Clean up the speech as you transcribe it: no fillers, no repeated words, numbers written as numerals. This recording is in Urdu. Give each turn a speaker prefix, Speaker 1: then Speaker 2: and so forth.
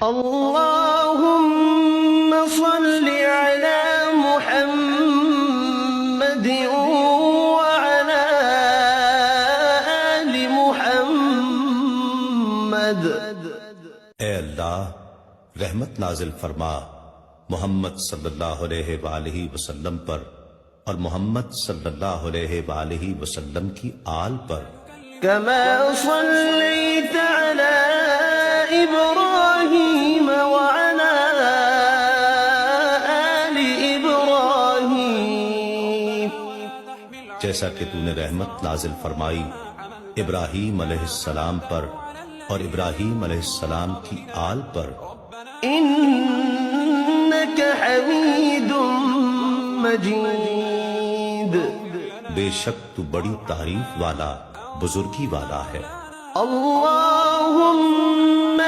Speaker 1: اللهم صل على محمد وعلى آل محمد۔
Speaker 2: اے اللہ رحمت نازل فرما محمد صلی اللہ علیہ وآلہ وسلم پر اور محمد صلی اللہ علیہ وآلہ وسلم کی آل پر۔
Speaker 1: كما صليت على إبراهيم وعلى آل إبراهيم،
Speaker 2: جیسا کہ تو نے رحمت نازل فرمائی ابراہیم علیہ السلام پر اور ابراہیم علیہ السلام کی آل پر۔
Speaker 1: إنك حميد مجيد،
Speaker 2: بے شک تو بڑی تعریف والا بزرگی والا ہے۔
Speaker 1: اللهم